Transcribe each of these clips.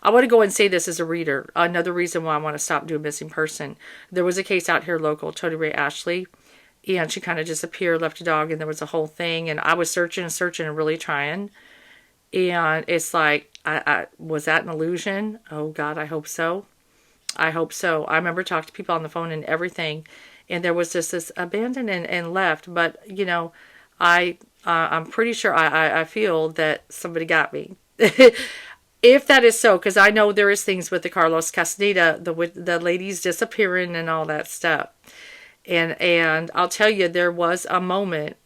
I want to go and say this as a reader. Another reason why I want to stop doing missing person. There was a case out here local, Tony Ray Ashley, and she kind of disappeared, left a dog, and there was a whole thing. And I was searching and searching and really trying. And it's like, was that an illusion? Oh God, I hope so. I hope so. I remember talking to people on the phone and everything, and there was just this abandoned and left. But you know, I'm pretty sure I feel that somebody got me. If that is so, because I know there is things with the Carlos Castaneda, the ladies disappearing and all that stuff. And I'll tell you, there was a moment,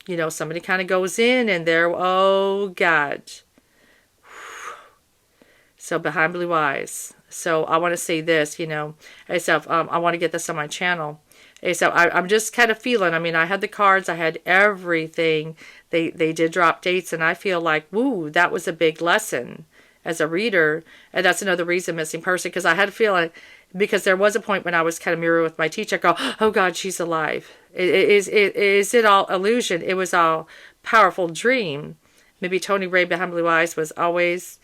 you know, somebody kind of goes in and there, oh God. So behind blue eyes. So I want to say this, you know, so I want to get this on my channel. So I'm just kind of feeling, I mean, I had the cards, I had everything. They did drop dates, and I feel like, woo, that was a big lesson as a reader. And that's another reason missing person, because I had a feeling, because there was a point when I was kind of mirrored with my teacher. I go, oh God, she's alive. Is it all illusion? It was all powerful dream. Maybe Tony Ray behind blue eyes was always...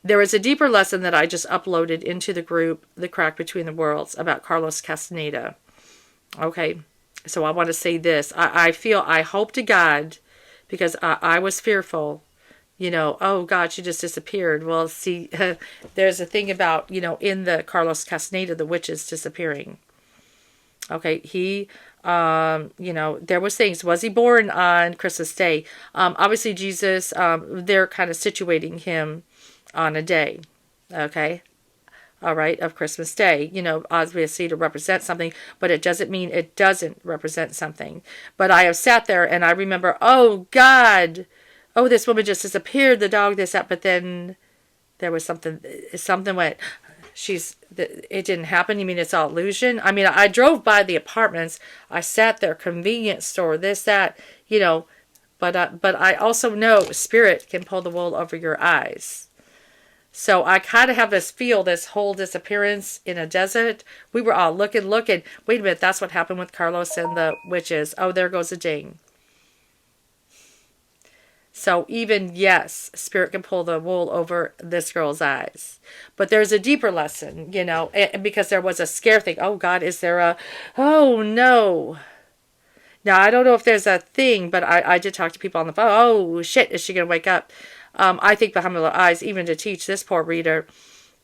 There is a deeper lesson that I just uploaded into the group, The Crack Between the Worlds, about Carlos Castaneda. Okay, so I want to say this. I hope to God, because I was fearful, you know, oh God, she just disappeared. Well, see, there's a thing about, you know, in the Carlos Castaneda, the witches disappearing. Okay, he, you know, there was things. Was he born on Christmas Day? Obviously, Jesus, they're kind of situating him on a day, okay, all right, of Christmas Day, you know, obviously to represent something, but it doesn't mean it doesn't represent something. But I have sat there and I remember, oh God, oh, this woman just disappeared, the dog, this, that, but then there was something went, it didn't happen. You mean it's all illusion? I mean, I drove by the apartments, I sat there, convenience store, this, that, you know, but I also know spirit can pull the wool over your eyes. So I kind of have this feel, this whole disappearance in a desert. We were all looking. Wait a minute, that's what happened with Carlos and the witches. Oh, there goes a ding. So even, yes, spirit can pull the wool over this girl's eyes. But there's a deeper lesson, you know, because there was a scare thing. Oh, God, is there a... Oh, no. Now, I don't know if there's a thing, but I did talk to people on the phone. Oh, shit, is she going to wake up? I think behind my eyes, even to teach this poor reader.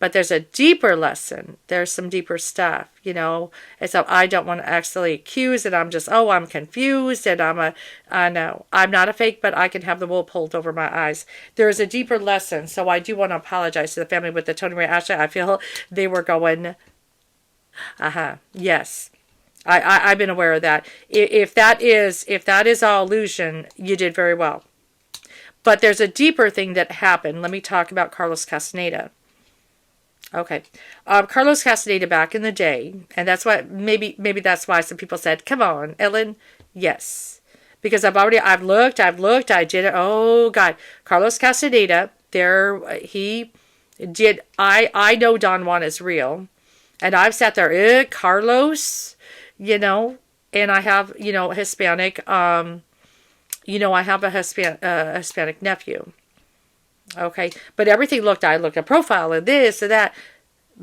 But there's a deeper lesson. There's some deeper stuff, you know. And so I don't want to actually accuse, and I'm just, oh, I'm confused, and I know. I'm not a fake, but I can have the wool pulled over my eyes. There is a deeper lesson, so I do want to apologize to the family with the Tony Ray Ashley. I feel they were going, yes. I've been aware of that. If that is all illusion, you did very well. But there's a deeper thing that happened. Let me talk about Carlos Castaneda. Okay. Carlos Castaneda back in the day, and that's why, maybe that's why some people said, come on, Ellen. Yes. Because I've looked, I did it. Oh, God. Carlos Castaneda, he did, I know Don Juan is real. And I've sat there, Carlos, you know, and I have, you know, Hispanic, you know, I have a Hispanic nephew. Okay. But everything I looked at profile and this and that.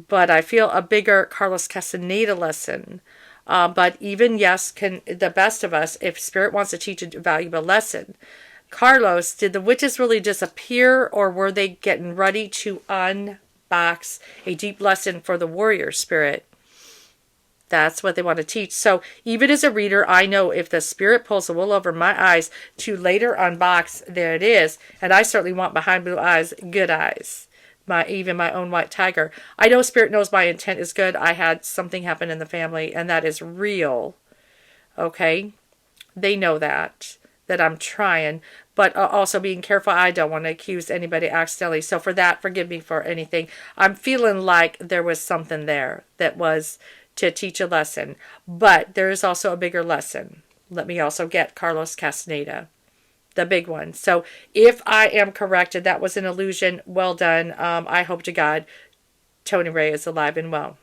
But I feel a bigger Carlos Castaneda lesson. But even, yes, can the best of us, if Spirit wants to teach a valuable lesson. Carlos, did the witches really disappear, or were they getting ready to unbox a deep lesson for the warrior spirit? That's what they want to teach. So even as a reader, I know if the spirit pulls the wool over my eyes to later unbox, there it is. And I certainly want behind blue eyes, good eyes. Even my own white tiger. I know spirit knows my intent is good. I had something happen in the family, and that is real. Okay? They know that I'm trying. But also being careful. I don't want to accuse anybody accidentally. So for that, forgive me for anything. I'm feeling like there was something there that was to teach a lesson. But there is also a bigger lesson. Let me also get Carlos Castaneda, the big one. So if I am corrected, that was an illusion. Well done. I hope to God Tony Ray is alive and well.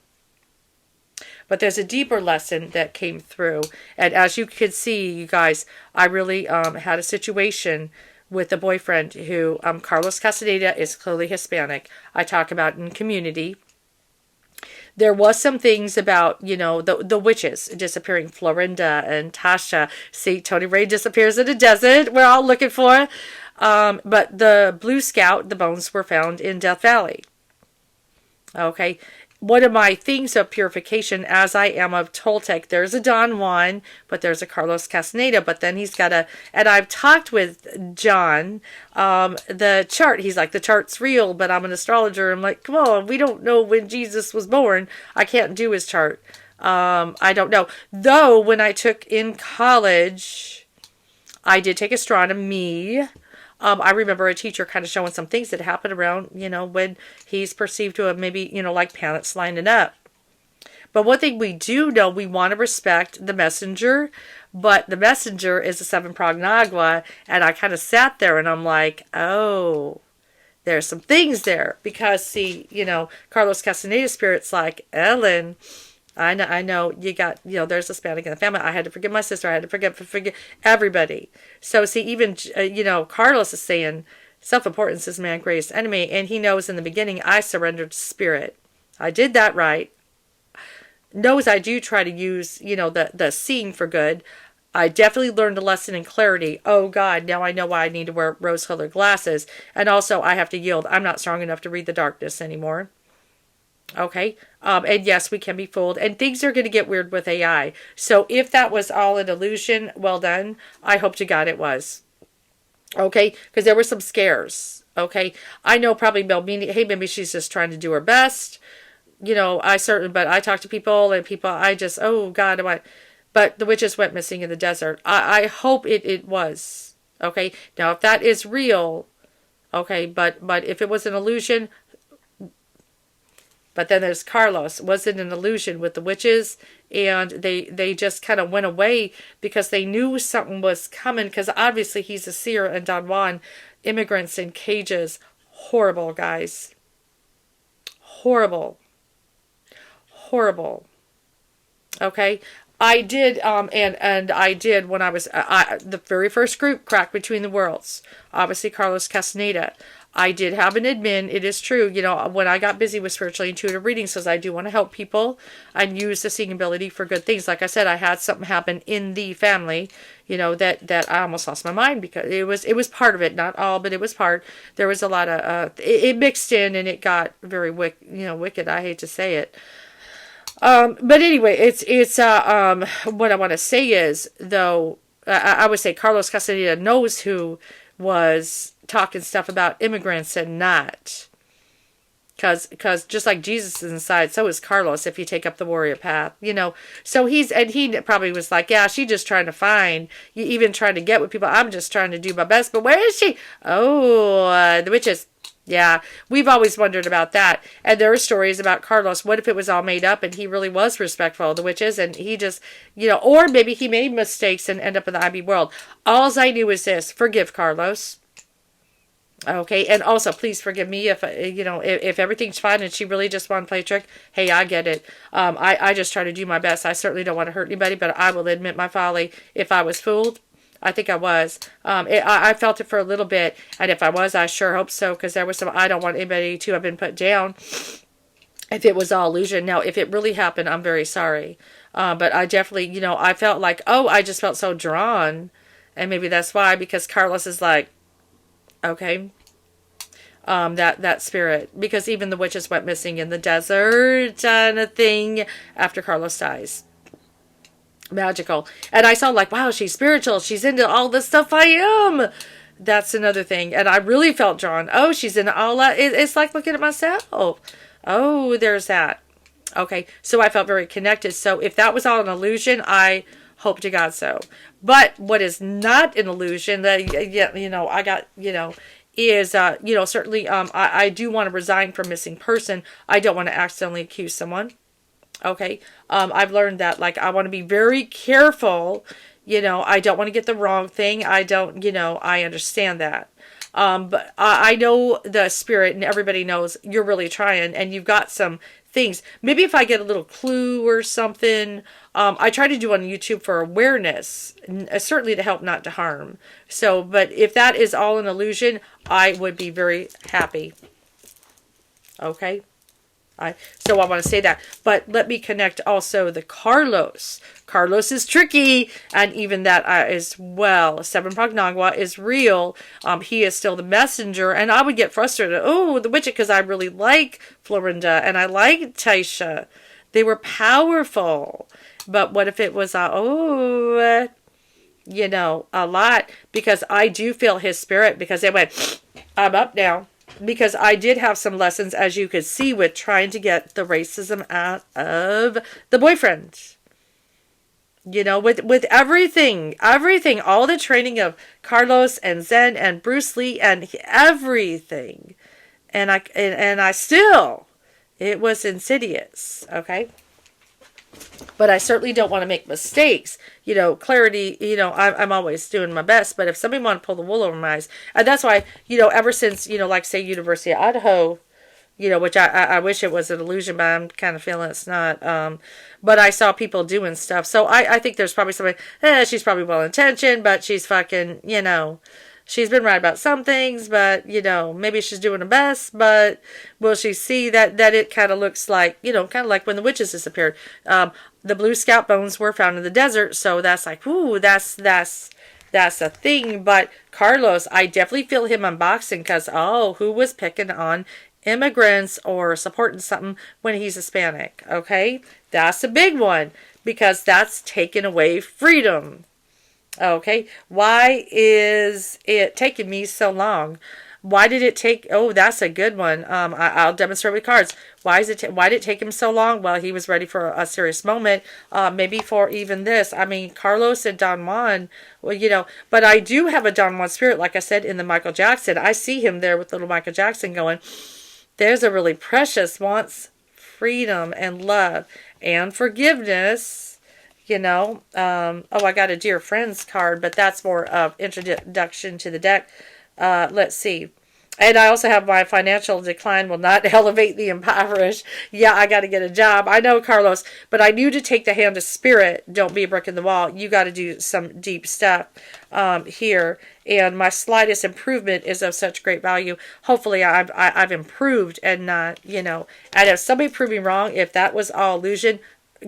But there's a deeper lesson that came through. And as you could see, you guys, I really had a situation with the boyfriend who, Carlos Castaneda is clearly Hispanic. I talk about in Community. There was some things about, the witches disappearing. Florinda and Tasha. See, Tony Ray disappears in the desert. We're all looking for. But the Blue Scout, the bones were found in Death Valley. Okay. One of my things of purification, as I am of Toltec, there's a Don Juan, but there's a Carlos Castaneda, but then he's got and I've talked with John, the chart, he's like, the chart's real, but I'm an astrologer. I'm like, come on, we don't know when Jesus was born. I can't do his chart. I don't know. Though, when I took in college, I did take astronomy. I remember a teacher kind of showing some things that happen around, when he's perceived to have maybe, like planets lining up. But one thing we do know, we want to respect the messenger, but the messenger is a seven prognagua, and I kind of sat there and I'm like, oh, there's some things there. Because, see, Carlos Castaneda's spirit's like, Ellen, I know you got, there's Hispanic in the family. I had to forgive my sister. I had to forgive everybody. So see, even, Carlos is saying self-importance is man's greatest enemy. And he knows in the beginning, I surrendered to spirit. I did that right. Knows I do try to use, the seeing for good. I definitely learned a lesson in clarity. Oh God, now I know why I need to wear rose-colored glasses. And also I have to yield. I'm not strong enough to read the darkness anymore. Okay. And yes, we can be fooled, and things are going to get weird with AI. So if that was all an illusion, well done. I hope to God it was. Okay. Because there were some scares. Okay. I know probably Mel meaning, hey, maybe she's just trying to do her best. But I talk to people and oh God, but the witches went missing in the desert. I hope it was. Okay. Now, if that is real, okay, but if it was an illusion. But then there's Carlos. Was it an illusion with the witches? And they just kind of went away because they knew something was coming. Because obviously he's a seer, and Don Juan, immigrants in cages. Horrible, guys. Horrible. Horrible. Okay? I did, and I did when I was, the very first group, Crack Between the Worlds. Obviously Carlos Castaneda. I did have an admin. It is true. When I got busy with spiritually intuitive readings, because I do want to help people and use the seeing ability for good things. Like I said, I had something happen in the family, that I almost lost my mind because it was part of it, not all, but it was part. There was a lot of, it mixed in and it got very wicked. I hate to say it. But anyway, it's what I want to say is, though, I would say Carlos Castaneda knows who was talking stuff about immigrants and not. Because just like Jesus is inside, so is Carlos if you take up the warrior path, So he probably was like, yeah, she's just trying to find, even trying to get with people. I'm just trying to do my best. But where is she? Oh, the witches. Yeah, we've always wondered about that. And there are stories about Carlos. What if it was all made up and he really was respectful of the witches and he just, or maybe he made mistakes and end up in the IB world. All I knew is this: forgive Carlos. Okay, and also please forgive me if everything's fine and she really just wanted to play a trick. Hey, I get it. I just try to do my best. I certainly don't want to hurt anybody, but I will admit my folly. If I was fooled, I think I was. I felt it for a little bit, and if I was, I sure hope so, because there was some. I don't want anybody to have been put down if it was all illusion. Now, if it really happened, I'm very sorry. But I definitely, I felt like, I just felt so drawn, and maybe that's why, because Carlos is like, okay, that spirit, because even the witches went missing in the desert and a thing after Carlos dies. Magical. And I saw like, wow, she's spiritual. She's into all this stuff I am. That's another thing. And I really felt drawn. Oh, she's into all that. It's like looking at myself. Oh, there's that. Okay. So I felt very connected. So if that was all an illusion, I hope to God so. But what is not an illusion that, I got, is, certainly, I do want to resign from missing person. I don't want to accidentally accuse someone. Okay. I've learned that, I want to be very careful. I don't want to get the wrong thing. I understand that. But I know the spirit, and everybody knows you're really trying, and you've got some things. Maybe if I get a little clue or something, I try to do on YouTube for awareness, certainly to help, not to harm. So, but if that is all an illusion, I would be very happy. Okay? So I want to say that. But let me connect also the Carlos. Carlos is tricky, and even that as well. Seven Pagnagua is real. He is still the messenger, and I would get frustrated. Oh, the Witcher, because I really like Florinda, and I like Taisha. They were powerful. But what if it was, a lot? Because I do feel his spirit, because they went, I'm up now. Because I did have some lessons, as you could see, with trying to get the racism out of the boyfriend. With everything, all the training of Carlos and Zen and Bruce Lee and everything. And I still, it was insidious, okay? But I certainly don't want to make mistakes. Clarity, I'm always doing my best. But if somebody want to pull the wool over my eyes, and that's why, ever since, like say University of Idaho, which I wish it was an illusion, but I'm kind of feeling it's not. But I saw people doing stuff. So I think there's probably somebody, she's probably well-intentioned, but she's fucking, she's been right about some things, but, maybe she's doing her best, but will she see that it kind of looks like, kind of like when the witches disappeared. The blue scalp bones were found in the desert, so that's like, ooh, that's a thing. But Carlos, I definitely feel him unboxing, because, who was picking on immigrants or supporting something when he's Hispanic, okay? That's a big one, because that's taking away freedom. Okay, why is it taking me so long? Why did it take? Oh, that's a good one. I'll demonstrate with cards. Why did it take him so long? Well, he was ready for a serious moment. Maybe for even this. I mean, Carlos and Don Juan. Well, but I do have a Don Juan spirit, like I said in the Michael Jackson. I see him there with little Michael Jackson going. There's a really precious wants freedom and love and forgiveness. I got a Dear Friends card, but that's more of introduction to the deck. Let's see. And I also have my financial decline will not elevate the impoverished. Yeah, I got to get a job. I know, Carlos, but I knew to take the hand of spirit. Don't be a brick in the wall. You got to do some deep stuff here. And my slightest improvement is of such great value. Hopefully I've improved and not, and if somebody proved me wrong, if that was all illusion,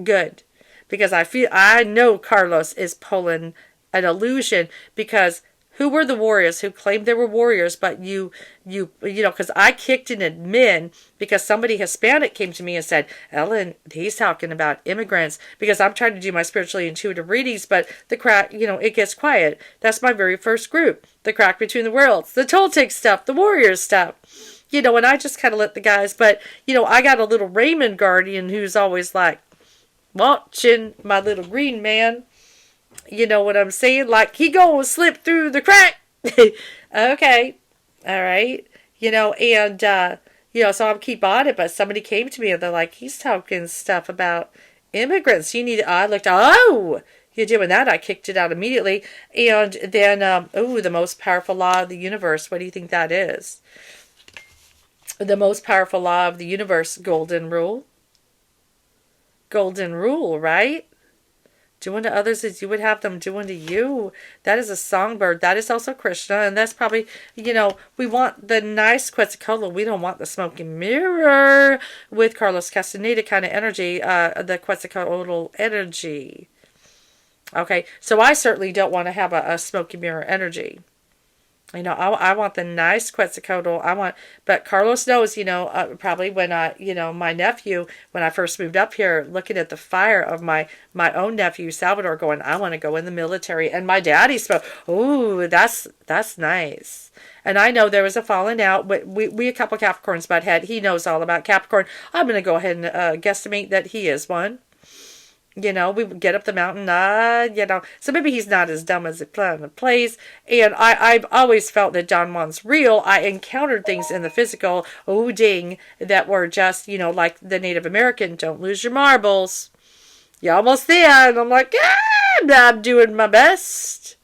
good. Because I know Carlos is pulling an illusion, because who were the warriors who claimed they were warriors, but because I kicked in admin because somebody Hispanic came to me and said, Ellen, he's talking about immigrants, because I'm trying to do my spiritually intuitive readings, but the crack, it gets quiet. That's my very first group, the crack between the worlds, the Toltec stuff, the warriors stuff. And I just kind of let the guys, but, I got a little Raymond guardian who's always like, watching my little green man. You know what I'm saying? Like, he gonna slip through the crack. Okay. All right. And, so I'll keep on it. But somebody came to me and they're like, he's talking stuff about immigrants. I looked, you're doing that. I kicked it out immediately. And then, the most powerful law of the universe. What do you think that is? The most powerful law of the universe, golden rule. Golden rule, right? Do unto others as you would have them do unto you. That is a songbird. That is also Krishna. And that's probably, we want the nice Quetzalcoatl. We don't want the smoky mirror with Carlos Castaneda kind of energy, the Quetzalcoatl energy. Okay, so I certainly don't want to have a smoky mirror energy. I want the nice Quetzalcoatl. But Carlos knows, probably when my nephew, when I first moved up here, looking at the fire of my own nephew, Salvador, going, I want to go in the military. And my daddy spoke, ooh, that's nice. And I know there was a falling out, but we a couple Capricorns butt head. He knows all about Capricorn. I'm going to go ahead and guesstimate that he is one. We would get up the mountain, so maybe he's not as dumb as he plays. And I've always felt that Don Juan's real. I encountered things in the physical, that were just, like the Native American, don't lose your marbles. You're almost there. And I'm like, I'm doing my best.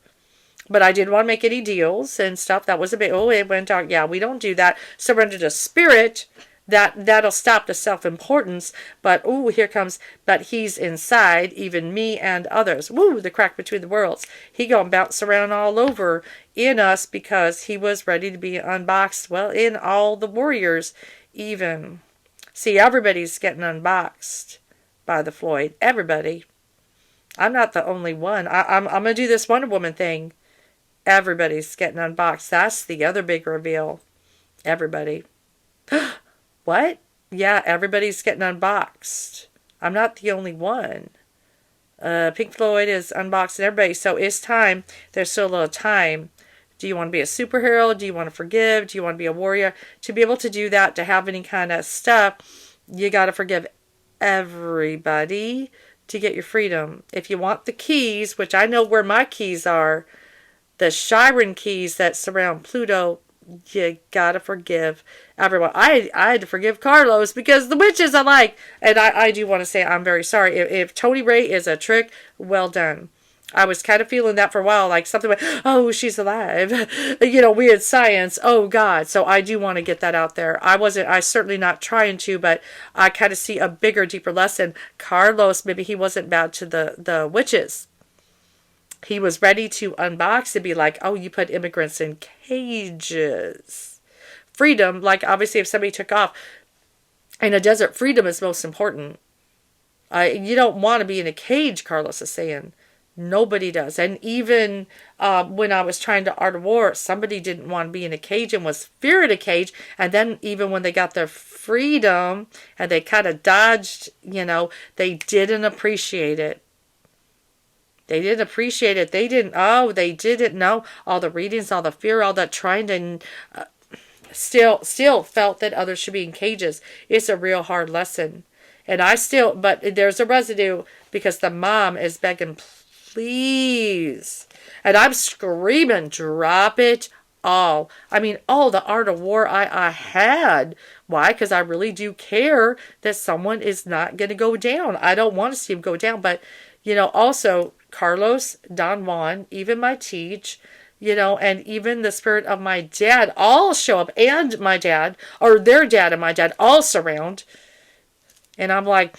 But I didn't want to make any deals and stuff. That was a bit, it went dark. Yeah, we don't do that. Surrender to spirit. That'll stop the self-importance. But ooh, here comes, but he's inside, even me and others. Woo, the crack between the worlds. He gonna bounce around all over in us because he was ready to be unboxed. Well, in all the warriors, even. See, everybody's getting unboxed by the Floyd. Everybody. I'm not the only one. I'm gonna do this Wonder Woman thing. Everybody's getting unboxed. That's the other big reveal. Everybody. What? Yeah, everybody's getting unboxed. I'm not the only one. Pink Floyd is unboxing everybody. So it's time. There's still a little time. Do you want to be a superhero? Do you want to forgive? Do you want to be a warrior? To be able to do that, to have any kind of stuff, you got to forgive everybody to get your freedom. If you want the keys, which I know where my keys are, the Chiron keys that surround Pluto, you gotta forgive everyone. I had to forgive Carlos because the witches I like. And I do want to say I'm very sorry. If Tony Ray is a trick, well done. I was kind of feeling that for a while, like something like, oh, she's alive. Weird science. Oh, God. So I do want to get that out there. I certainly not trying to, but I kind of see a bigger, deeper lesson. Carlos, maybe he wasn't bad to the witches. He was ready to unbox and be like, oh, you put immigrants in cages. Freedom, like obviously if somebody took off in a desert, freedom is most important. You don't want to be in a cage, Carlos is saying. Nobody does. And even when I was trying to art a war, somebody didn't want to be in a cage and was feared a cage. And then even when they got their freedom and they kind of dodged, they didn't appreciate it. They didn't appreciate it. They didn't know all the readings, all the fear, all that trying to still felt that others should be in cages. It's a real hard lesson. And but there's a residue because the mom is begging, please. And I'm screaming, drop it all. I mean, all the art of war I had. Why? Because I really do care that someone is not going to go down. I don't want to see him go down. But, also Carlos, Don Juan, even my teach, and even the spirit of my dad all show up, and my dad, or their dad and my dad all surround. And I'm like,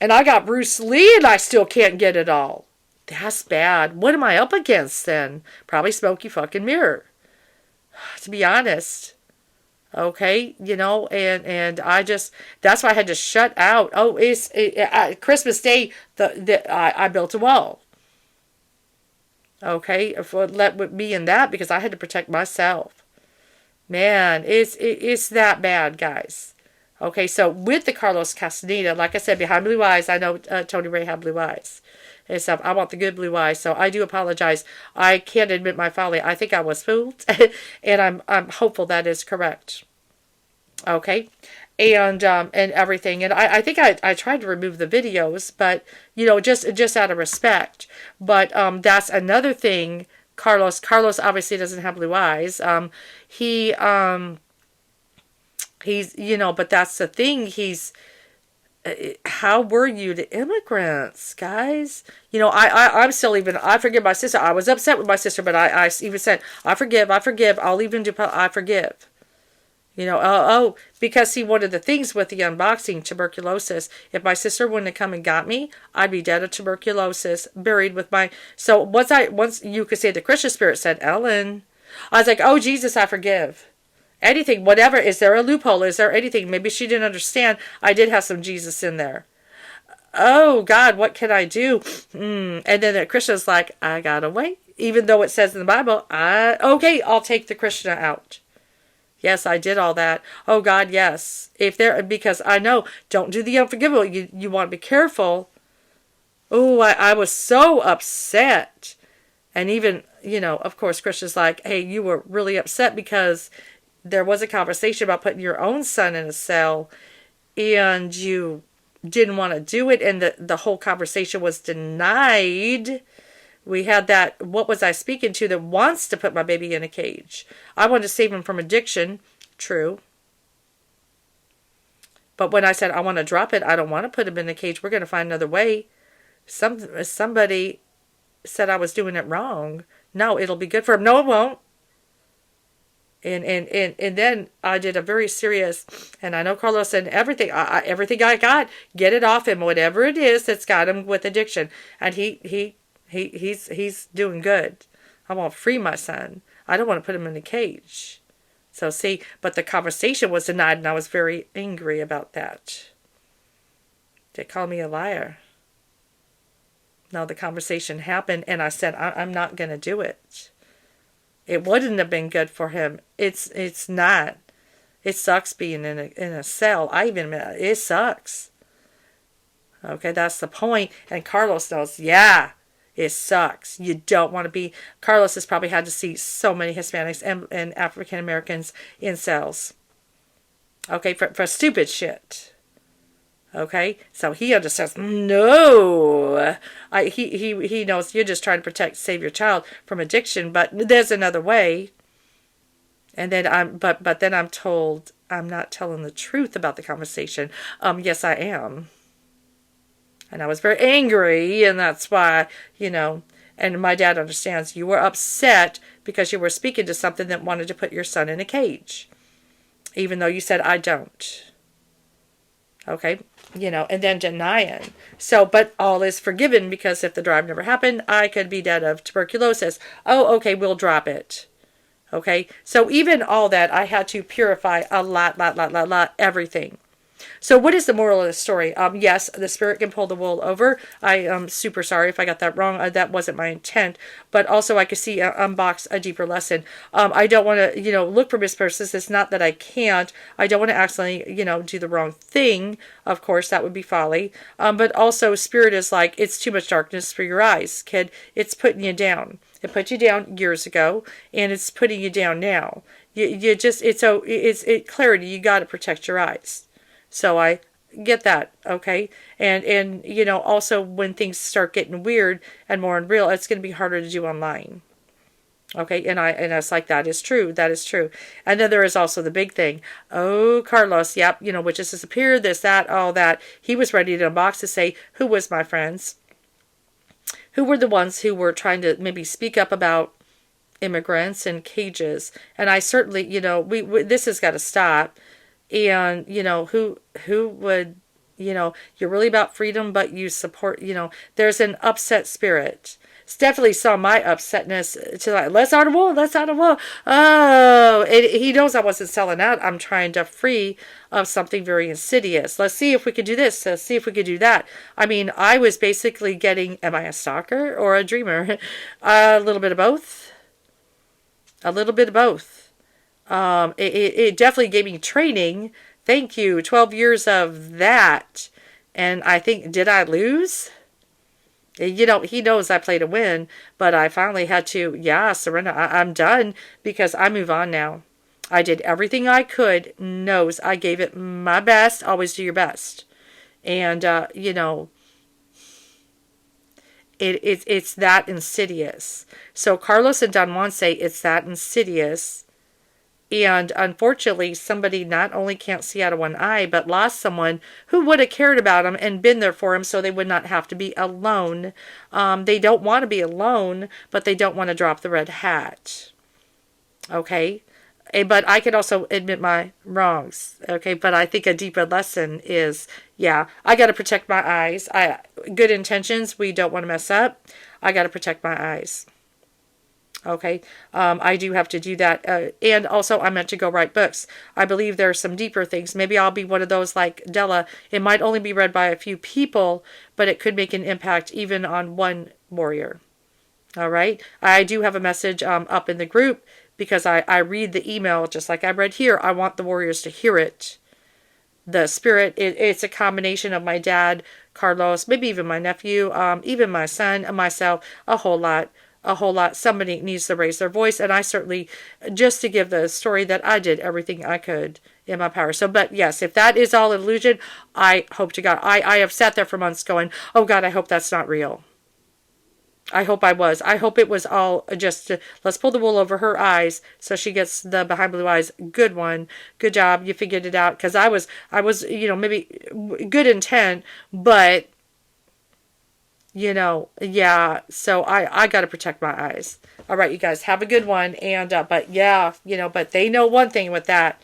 and I got Bruce Lee and I still can't get it all. That's bad. What am I up against then? Probably Smoky fucking Mirror. To be honest. Okay, and I just, that's why I had to shut out. Oh, Christmas Day, I built a wall. Okay, let me in that because I had to protect myself. Man, it's that bad, guys. Okay, so with the Carlos Castaneda, like I said, behind blue eyes, I know Tony Ray had blue eyes and stuff. I want the good blue eyes, so I do apologize. I can't admit my folly. I think I was fooled, and I'm hopeful that is correct. Okay, and everything, and I think I tried to remove the videos, but just out of respect. But that's another thing. Carlos obviously doesn't have blue eyes. He's but that's the thing. How were you to immigrants, guys? I'm still I forgive my sister. I was upset with my sister, but I even said, I forgive. I'll even do, I forgive. Because see, one of the things with the unboxing, tuberculosis, if my sister wouldn't have come and got me, I'd be dead of tuberculosis, buried with so once you could say the Christian spirit said, Ellen, I was like, oh, Jesus, I forgive. Anything, whatever. Is there a loophole? Is there anything? Maybe she didn't understand. I did have some Jesus in there. Oh, God, what can I do? And then the Christian's like, I gotta wait. Even though it says in the Bible, okay, I'll take the Krishna out. Yes, I did all that. Oh, God, yes. Because I know, don't do the unforgivable. You want to be careful. Oh, I was so upset. And even, of course, Krishna's like, hey, you were really upset because there was a conversation about putting your own son in a cell and you didn't want to do it, and the whole conversation was denied. We had that, what was I speaking to that wants to put my baby in a cage? I wanted to save him from addiction. True. But when I said I want to drop it, I don't want to put him in a cage. We're going to find another way. Somebody said I was doing it wrong. No, it'll be good for him. No, it won't. And then I did a very serious, and I know Carlos said everything I got, get it off him, whatever it is that's got him with addiction. And he's doing good. I want to free my son. I don't want to put him in a cage. So see, but the conversation was denied, and I was very angry about that. They called me a liar. No, the conversation happened, and I said, I'm not going to do it. It wouldn't have been good for him. It's not. It sucks being in a cell. I even admit it sucks. Okay, that's the point. And Carlos knows, yeah, it sucks. You don't want to be. Carlos has probably had to see so many Hispanics and African Americans in cells. Okay, for stupid shit. Okay, so he understands. No, he knows you're just trying to save your child from addiction, but there's another way. And then but then I'm told I'm not telling the truth about the conversation. Yes, I am, and I was very angry, and that's why, And my dad understands you were upset because you were speaking to something that wanted to put your son in a cage, even though you said I don't. Okay, and then denying. So, but all is forgiven because if the drive never happened, I could be dead of tuberculosis. Oh, okay, we'll drop it. Okay, so even all that, I had to purify a lot, everything. So what is the moral of the story? Yes, the spirit can pull the wool over. I am super sorry if I got that wrong. That wasn't my intent. But also I could see unbox a deeper lesson. I don't want to, look for misperceptions. It's not that I can't. I don't want to accidentally, do the wrong thing. Of course, that would be folly. But also spirit is like, it's too much darkness for your eyes, kid. It's putting you down. It put you down years ago, and it's putting you down now. You just, it's clarity. You got to protect your eyes. So I get that, okay? And also when things start getting weird and more unreal, it's going to be harder to do online. Okay, and it's like, that is true. And then there is also the big thing. Oh, Carlos, yep, witches disappeared, this, that, all that. He was ready to unbox to say, who was my friends? Who were the ones who were trying to maybe speak up about immigrants and cages? And I certainly, this has got to stop. And, who would, you're really about freedom, but you support, there's an upset spirit. It's definitely saw my upsetness to like, let's out of war. Oh, he knows I wasn't selling out. I'm trying to free of something very insidious. Let's see if we could do this. Let's see if we could do that. I mean, I was basically getting, am I a stalker or a dreamer? A little bit of both. It definitely gave me training. Thank you. 12 years of that. And I think, did I lose? He knows I play to win, but I finally had to, surrender. I'm done because I move on now. I did everything I could. Knows I gave it my best. Always do your best. And, it's that insidious. So Carlos and Don Juan say it's that insidious. And unfortunately, somebody not only can't see out of one eye, but lost someone who would have cared about him and been there for him so they would not have to be alone. They don't want to be alone, but they don't want to drop the red hat. Okay? But I can also admit my wrongs. Okay? But I think a deeper lesson is, I got to protect my eyes. Good intentions, we don't want to mess up. I got to protect my eyes. Okay, I do have to do that. And also, I meant to go write books. I believe there are some deeper things. Maybe I'll be one of those like Della. It might only be read by a few people, but it could make an impact even on one warrior. All right, I do have a message up in the group because I read the email just like I read here. I want the warriors to hear it. The spirit, it's a combination of my dad, Carlos, maybe even my nephew, even my son, and myself, a whole lot. Somebody needs to raise their voice, and I certainly, just to give the story, that I did everything I could in my power. So, but yes, if that is all illusion, I hope to God, I have sat there for months going, oh God, I hope that's not real. I hope it was all just, let's pull the wool over her eyes so she gets the behind blue eyes. Good one. Good job. You figured it out. Because I was, maybe good intent, but so I got to protect my eyes. All right, you guys have a good one. And but yeah, but they know one thing with that.